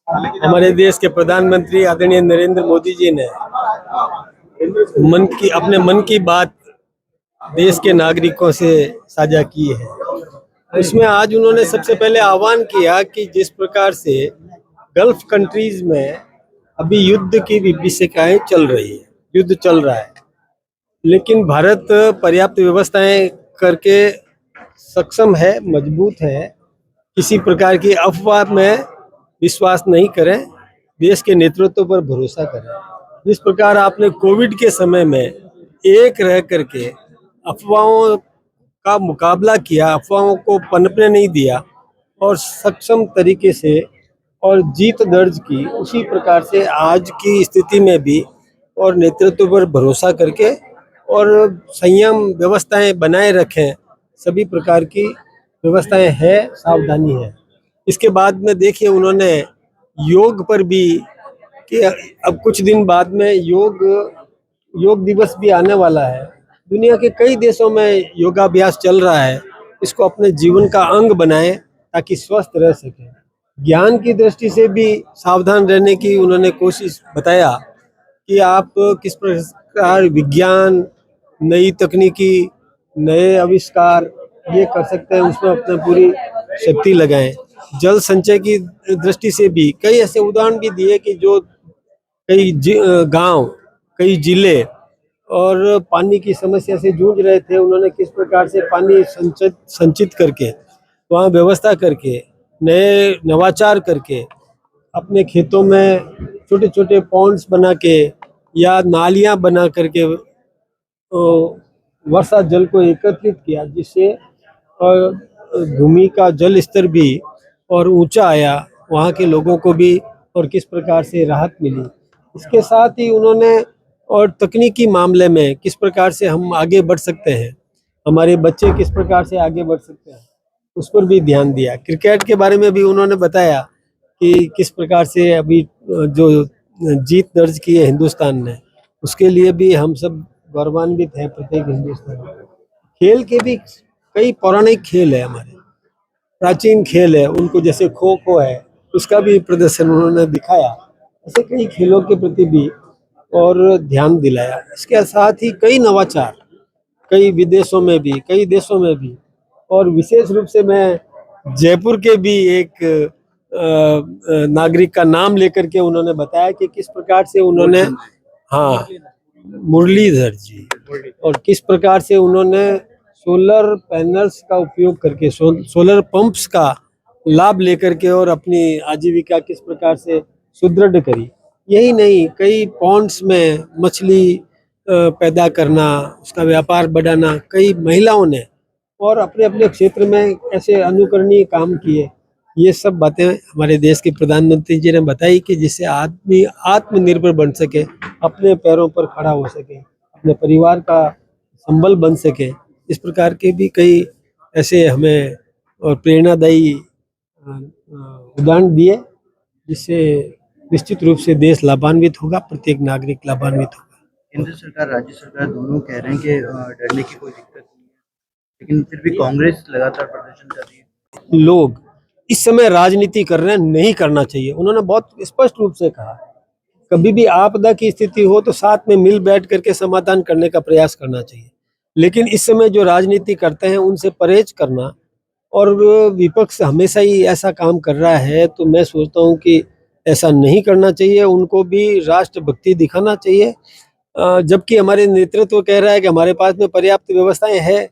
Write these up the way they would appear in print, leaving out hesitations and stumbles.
हमारे देश के प्रधानमंत्री आदरणीय नरेंद्र मोदी जी ने अपने मन की बात देश के नागरिकों से साझा की है। उसमें आज उन्होंने सबसे पहले आह्वान किया कि जिस प्रकार से गल्फ कंट्रीज में अभी युद्ध की विभीषिकाएं चल रही है, युद्ध चल रहा है, लेकिन भारत पर्याप्त व्यवस्थाएं करके सक्षम है, मजबूत है। किसी प्रकार की अफवाह में विश्वास नहीं करें, देश के नेतृत्व पर भरोसा करें। जिस प्रकार आपने कोविड के समय में एक रह करके अफवाहों का मुकाबला किया, अफवाहों को पनपने नहीं दिया और सक्षम तरीके से और जीत दर्ज की, उसी प्रकार से आज की स्थिति में भी और नेतृत्व पर भरोसा करके और संयम व्यवस्थाएं बनाए रखें। सभी प्रकार की व्यवस्थाएं है, सावधानी है। इसके बाद में देखिए उन्होंने योग पर भी कि अब कुछ दिन बाद में योग दिवस भी आने वाला है। दुनिया के कई देशों में योगाभ्यास चल रहा है। इसको अपने जीवन का अंग बनाएं ताकि स्वस्थ रह सके। ज्ञान की दृष्टि से भी सावधान रहने की उन्होंने कोशिश बताया कि आप किस प्रकार विज्ञान, नई तकनीकी, नए आविष्कार ये कर सकते हैं, उसमें अपनी पूरी शक्ति लगाएं। जल संचय की दृष्टि से भी कई ऐसे उदाहरण भी दिए कि जो कई गांव, कई जिले और पानी की समस्या से जूझ रहे थे, उन्होंने किस प्रकार से पानी संचित करके, वहाँ व्यवस्था करके, नए नवाचार करके अपने खेतों में छोटे छोटे पॉन्ड्स बना के या नालियां बना करके वर्षा जल को एकत्रित किया, जिससे भूमि का जल स्तर भी और ऊंचा आया, वहाँ के लोगों को भी, और किस प्रकार से राहत मिली। इसके साथ ही उन्होंने और तकनीकी मामले में किस प्रकार से हम आगे बढ़ सकते हैं, हमारे बच्चे किस प्रकार से आगे बढ़ सकते हैं, उस पर भी ध्यान दिया। क्रिकेट के बारे में भी उन्होंने बताया कि किस प्रकार से अभी जो जीत दर्ज की है हिंदुस्तान ने, उसके लिए भी हम सब गौरवान्वित हैं, प्रत्येक हिंदुस्तानी। खेल के भी कई पौराणिक खेल है, हमारे प्राचीन खेल है, उनको जैसे खो खो है, उसका भी प्रदर्शन उन्होंने दिखाया। ऐसे कई खेलों के प्रति भी और ध्यान दिलाया। इसके साथ ही कई नवाचार, कई विदेशों में भी, कई देशों में भी, और विशेष रूप से मैं जयपुर के भी एक नागरिक का नाम लेकर के उन्होंने बताया कि किस प्रकार से उन्होंने, हाँ, मुरलीधर जी, और किस प्रकार से उन्होंने सोलर पैनल्स का उपयोग करके, सोलर पंप्स का लाभ लेकर के और अपनी आजीविका किस प्रकार से सुदृढ़ करी। यही नहीं, कई पॉन्ड्स में मछली पैदा करना, उसका व्यापार बढ़ाना, कई महिलाओं ने और अपने अपने क्षेत्र में ऐसे अनुकरणीय काम किए। ये सब बातें हमारे देश के प्रधानमंत्री जी ने बताई कि जिससे आदमी आत्मनिर्भर बन सके, अपने पैरों पर खड़ा हो सके, अपने परिवार का संबल बन सके। इस प्रकार के भी कई ऐसे हमें और प्रेरणादायी उदाहरण दिए, जिससे निश्चित रूप से देश लाभान्वित होगा, प्रत्येक नागरिक लाभान्वित होगा। केंद्र सरकार, राज्य सरकार दोनों कह रहे हैं कि डरने की कोई दिक्कत नहीं है, लेकिन फिर भी कांग्रेस लगातार प्रदर्शन कर रही है। लोग इस समय राजनीति कर रहे हैं, नहीं करना चाहिए। उन्होंने बहुत स्पष्ट रूप से कहा, कभी भी आपदा की स्थिति हो तो साथ में मिल बैठ करके समाधान करने का प्रयास करना चाहिए, लेकिन इस समय जो राजनीति करते हैं उनसे परहेज करना, और विपक्ष हमेशा ही ऐसा काम कर रहा है, तो मैं सोचता हूँ कि ऐसा नहीं करना चाहिए। उनको भी राष्ट्रभक्ति दिखाना चाहिए। जबकि हमारे नेतृत्व कह रहा है कि हमारे पास में पर्याप्त व्यवस्थाएं हैं।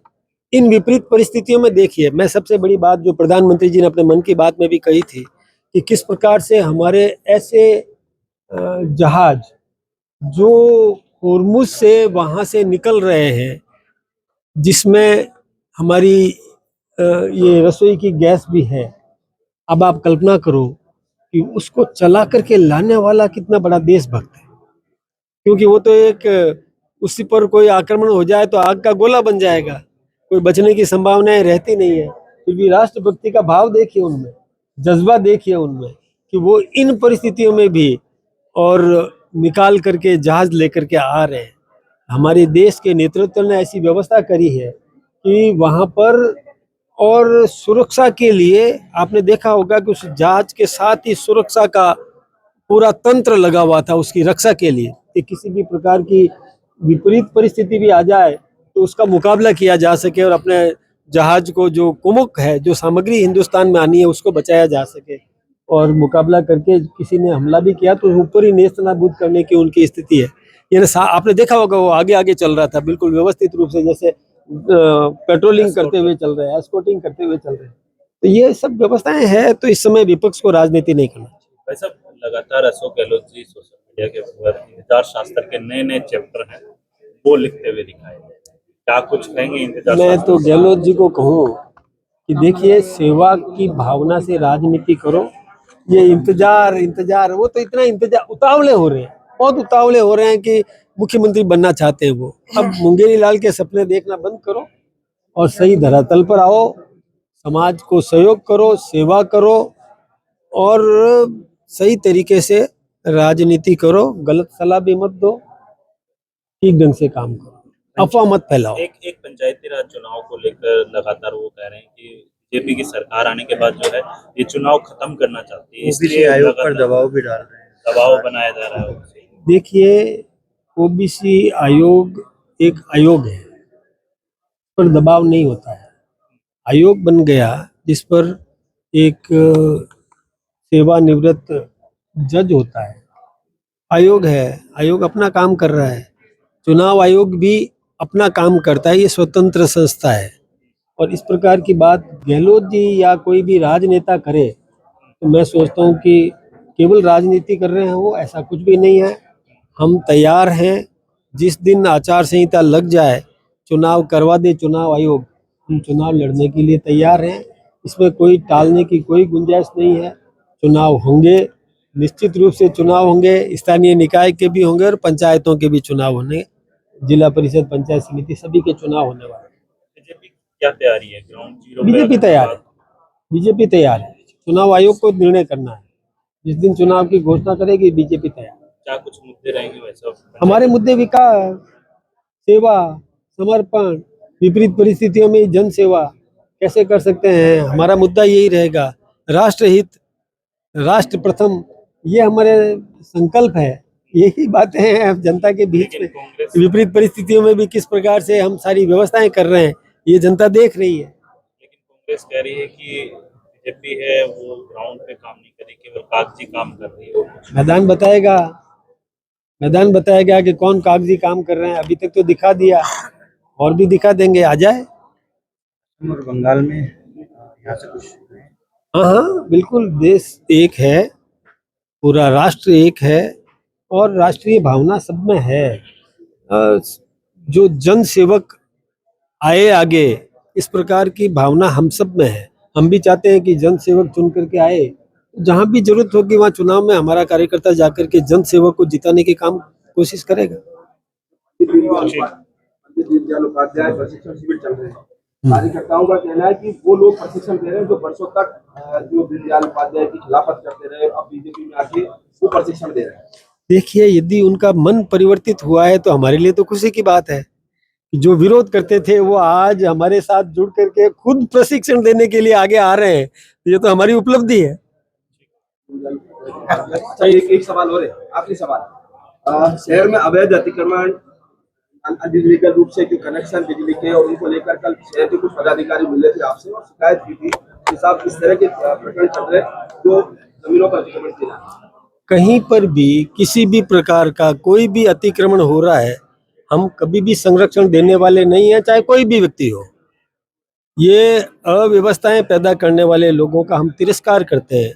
इन विपरीत परिस्थितियों में देखिए, मैं सबसे बड़ी बात जो प्रधानमंत्री जी ने अपने मन की बात में भी कही थी कि किस प्रकार से हमारे ऐसे जहाज जो होर्मुज से वहाँ से निकल रहे हैं, जिसमें हमारी ये रसोई की गैस भी है। अब आप कल्पना करो कि उसको चला करके लाने वाला कितना बड़ा देशभक्त है, क्योंकि वो तो एक, उसी पर कोई आक्रमण हो जाए तो आग का गोला बन जाएगा, कोई बचने की संभावनाएं रहती नहीं है। फिर भी राष्ट्रभक्ति का भाव देखिए उनमें, जज्बा देखिए उनमें, कि वो इन परिस्थितियों में भी और निकाल करके जहाज लेकर के आ रहे हैं। हमारे देश के नेतृत्व ने ऐसी व्यवस्था करी है कि वहाँ पर और सुरक्षा के लिए आपने देखा होगा कि उस जहाज के साथ ही सुरक्षा का पूरा तंत्र लगा हुआ था उसकी रक्षा के लिए कि किसी भी प्रकार की विपरीत परिस्थिति भी आ जाए तो उसका मुकाबला किया जा सके और अपने जहाज को जो कुमुक है, जो सामग्री हिंदुस्तान में आनी है, उसको बचाया जा सके। और मुकाबला करके किसी ने हमला भी किया तो ऊपर ही नेस्तनाबूद करने की उनकी स्थिति है। यानी आपने देखा होगा वो आगे आगे चल रहा था बिल्कुल व्यवस्थित रूप से, जैसे पेट्रोलिंग करते हुए चल रहे हैं, एस्कॉर्टिंग करते हुए चल रहे हैं। तो ये सब व्यवस्थाएं हैं, तो इस समय विपक्ष को राजनीति नहीं करना चाहिए। वैसे लगातार अशोक गहलोत जी सोशल मीडिया के ऊपर इंतजार शास्त्र के नए नए चैप्टर हैं वो लिखते हुए दिखाए दे रहे हैं। क्या कुछ कहेंगे इंतजार मैं शास्त्र तो के गहलोत जी को कहूँ कि देखिए, सेवा की भावना से राजनीति करो। ये इंतजार इंतजार, वो तो इतना इंतजार, उतावले हो रहे हैं, बहुत उतावले हो रहे हैं कि मुख्यमंत्री बनना चाहते हैं वो। अब मुंगेरी लाल के सपने देखना बंद करो और सही धरातल पर आओ, समाज को सहयोग करो, सेवा करो और सही तरीके से राजनीति करो। गलत सलाह भी मत दो, ठीक ढंग से काम करो, अफवाह मत फैलाओ। एक एक पंचायती राज चुनाव को लेकर लगातार वो कह रहे हैं कि बीजेपी की सरकार आने के बाद जो है ये चुनाव खत्म करना चाहती है, ओबीसी इसलिए आयोग पर लगातार दबाव भी डाल रहे हैं। दबाव बनाया जा रहा है उनसे। देखिए, ओबीसी आयोग एक आयोग है, पर दबाव नहीं होता है। आयोग बन गया जिस पर एक सेवानिवृत्त जज होता है। आयोग है, आयोग अपना काम कर रहा है। चुनाव आयोग भी अपना काम करता है, ये स्वतंत्र संस्था है। और इस प्रकार की बात गहलोत जी या कोई भी राजनेता करे तो मैं सोचता हूँ कि केवल राजनीति कर रहे हैं वो, ऐसा कुछ भी नहीं है। हम तैयार हैं, जिस दिन आचार संहिता लग जाए, चुनाव करवा दे चुनाव आयोग, हम चुनाव लड़ने के लिए तैयार हैं। इसमें कोई टालने की कोई गुंजाइश नहीं है। चुनाव होंगे, निश्चित रूप से चुनाव होंगे, स्थानीय निकाय के भी होंगे और पंचायतों के भी चुनाव होने, जिला परिषद, पंचायत समिति, सभी के चुनाव होने वाले। बीजेपी क्या तैयारी है ग्राउंड जीरो पे बीजेपी आने के तैयार है, बाद? बीजेपी तैयार है। चुनाव आयोग को निर्णय करना है, जिस दिन चुनाव की घोषणा करेगी बीजेपी तैयार। क्या कुछ मुद्दे रहेंगे वैसे हमारे मुद्दे विकास, सेवा, समर्पण, विपरीत परिस्थितियों में जन सेवा कैसे कर सकते हैं, हमारा मुद्दा यही रहेगा। राष्ट्रहित, राष्ट्र प्रथम, ये हमारे संकल्प है। यही बातें हैं अब जनता के बीच में। लेकिन कांग्रेस विपरीत परिस्थितियों में भी किस प्रकार से हम सारी व्यवस्थाएं कर रहे हैं, ये जनता देख रही है। लेकिन कांग्रेस कह रही है कि बीजेपी है वो ग्राउंड पे काम नहीं कर रही, केवल कागजी काम कर रही है। वो कुछ मैदान बताएगा, मैदान बताएगा कि कौन कागजी काम कर रहे हैं। अभी तक तो दिखा दिया, और भी दिखा देंगे, आ जाए। और बंगाल में यहाँ से कुछ हाँ हाँ, बिल्कुल, देश एक है, पूरा राष्ट्र एक है और राष्ट्रीय भावना सब में है। जो जन सेवक आए आगे, इस प्रकार की भावना हम सब में है। हम भी चाहते हैं कि जन सेवक चुन करके आए, जहां भी जरूरत होगी वहां चुनाव में हमारा कार्यकर्ता जाकर के जन सेवक को जिताने के काम कोशिश करेगा। पंडित दीनदयाल उपाध्याय प्रशिक्षण शिविर चल रहे हैं। कार्यकर्ताओं का कहना है कि वो लोग प्रशिक्षण दे रहे हैं जो वर्षों तक जो दीनदयाल उपाध्याय की खिलाफत करते रहे, अब बीजेपी में आके वो प्रशिक्षण दे रहे हैं। देखिए, यदि उनका मन परिवर्तित हुआ है तो हमारे लिए तो खुशी की बात है। जो विरोध करते थे वो आज हमारे साथ जुड़ करके खुद प्रशिक्षण देने के लिए आगे आ रहे हैं, ये तो हमारी उपलब्धि है। अच्छा, एक सवाल और है, आखिरी सवाल। शहर में अवैध अतिक्रमण, अनलीगल रूप से जो कनेक्शन बिजली के, और उनको लेकर कल शहर के कुछ पदाधिकारी मिले थे आपसे और शिकायत की थी कि साहब इस तरह के प्रकरण चल रहे जो जमीनों पर अतिक्रमण किया जा रहा है। कहीं पर भी किसी भी प्रकार का कोई भी अतिक्रमण हो रहा है, हम कभी भी संरक्षण देने वाले नहीं है, चाहे कोई भी व्यक्ति हो। ये अव्यवस्थाएं पैदा करने वाले लोगों का हम तिरस्कार करते हैं।